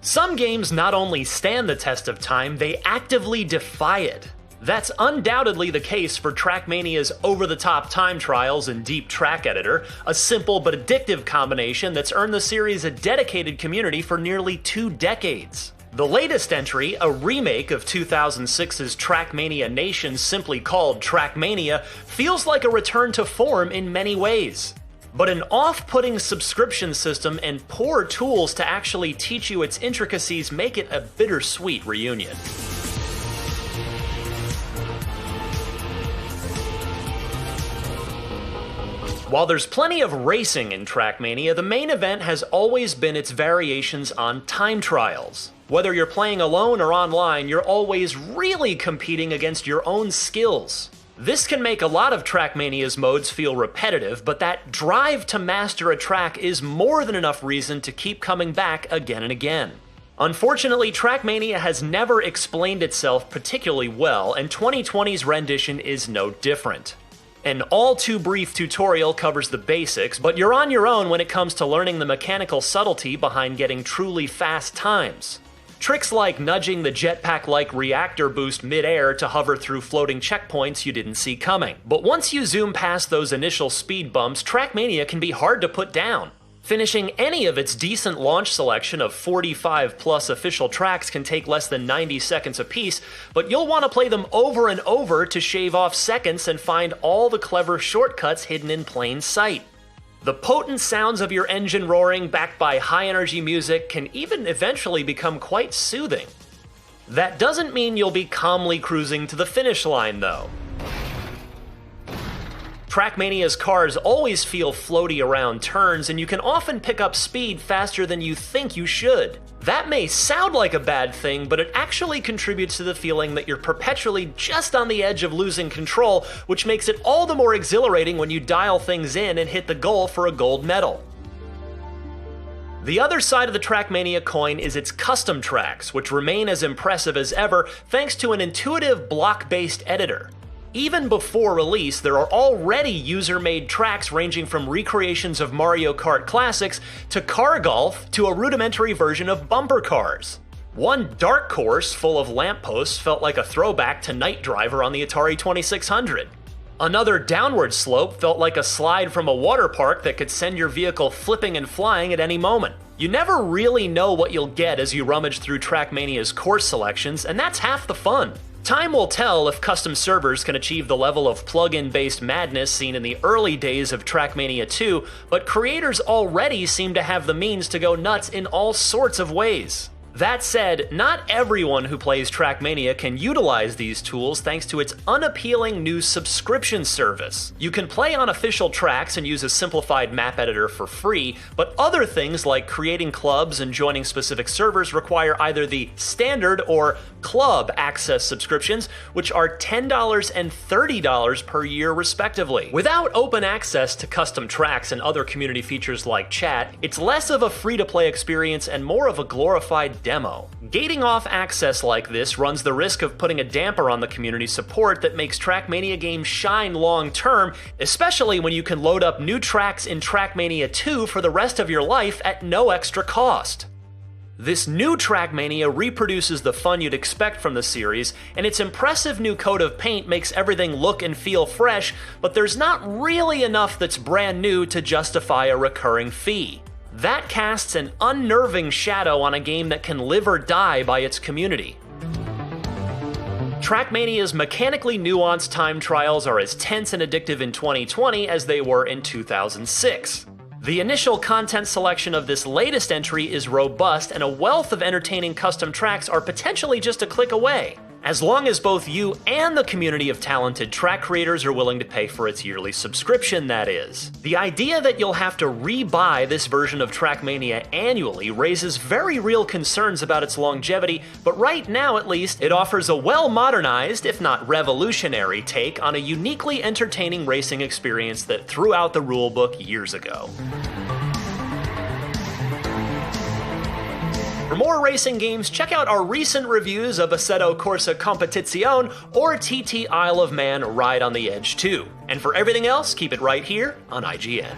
Some games not only stand the test of time, they actively defy it. That's undoubtedly the case for Trackmania's over-the-top time trials and deep track editor, a simple but addictive combination that's earned the series a dedicated community for nearly 2 decades. The latest entry, a remake of 2006's Trackmania Nation simply called Trackmania, feels like a return to form in many ways. But an off-putting subscription system and poor tools to actually teach you its intricacies make it a bittersweet reunion. While there's plenty of racing in Trackmania, the main event has always been its variations on time trials. Whether you're playing alone or online, you're always really competing against your own skills. This can make a lot of Trackmania's modes feel repetitive, but that drive to master a track is more than enough reason to keep coming back again and again. Unfortunately, Trackmania has never explained itself particularly well, and 2020's rendition is no different. An all-too-brief tutorial covers the basics, but you're on your own when it comes to learning the mechanical subtlety behind getting truly fast times. Tricks like nudging the jetpack-like reactor boost mid-air to hover through floating checkpoints you didn't see coming. But once you zoom past those initial speed bumps, Trackmania can be hard to put down. Finishing any of its decent launch selection of 45-plus official tracks can take less than 90 seconds apiece, but you'll want to play them over and over to shave off seconds and find all the clever shortcuts hidden in plain sight. The potent sounds of your engine roaring, backed by high-energy music, can even eventually become quite soothing. That doesn't mean you'll be calmly cruising to the finish line, though. Trackmania's cars always feel floaty around turns, and you can often pick up speed faster than you think you should. That may sound like a bad thing, but it actually contributes to the feeling that you're perpetually just on the edge of losing control, which makes it all the more exhilarating when you dial things in and hit the goal for a gold medal. The other side of the Trackmania coin is its custom tracks, which remain as impressive as ever thanks to an intuitive block-based editor. Even before release, there are already user-made tracks ranging from recreations of Mario Kart classics to car golf to a rudimentary version of bumper cars. One dark course full of lampposts felt like a throwback to Night Driver on the Atari 2600. Another downward slope felt like a slide from a water park that could send your vehicle flipping and flying at any moment. You never really know what you'll get as you rummage through Trackmania's course selections, and that's half the fun. Time will tell if custom servers can achieve the level of plug-in-based madness seen in the early days of Trackmania 2, but creators already seem to have the means to go nuts in all sorts of ways. That said, not everyone who plays Trackmania can utilize these tools thanks to its unappealing new subscription service. You can play on official tracks and use a simplified map editor for free, but other things like creating clubs and joining specific servers require either the standard or club access subscriptions, which are $10 and $30 per year respectively. Without open access to custom tracks and other community features like chat, it's less of a free-to-play experience and more of a glorified demo. Gating off access like this runs the risk of putting a damper on the community support that makes Trackmania games shine long-term, especially when you can load up new tracks in Trackmania 2 for the rest of your life at no extra cost. This new Trackmania reproduces the fun you'd expect from the series, and its impressive new coat of paint makes everything look and feel fresh, but there's not really enough that's brand new to justify a recurring fee. That casts an unnerving shadow on a game that can live or die by its community. Trackmania's mechanically nuanced time trials are as tense and addictive in 2020 as they were in 2006. The initial content selection of this latest entry is robust, and a wealth of entertaining custom tracks are potentially just a click away, as long as both you and the community of talented track creators are willing to pay for its yearly subscription, that is. The idea that you'll have to re-buy this version of Trackmania annually raises very real concerns about its longevity, but right now at least, it offers a well-modernized, if not revolutionary, take on a uniquely entertaining racing experience that threw out the rulebook years ago. For more racing games, check out our recent reviews of Assetto Corsa Competizione or TT Isle of Man Ride on the Edge 2. And for everything else, keep it right here on IGN.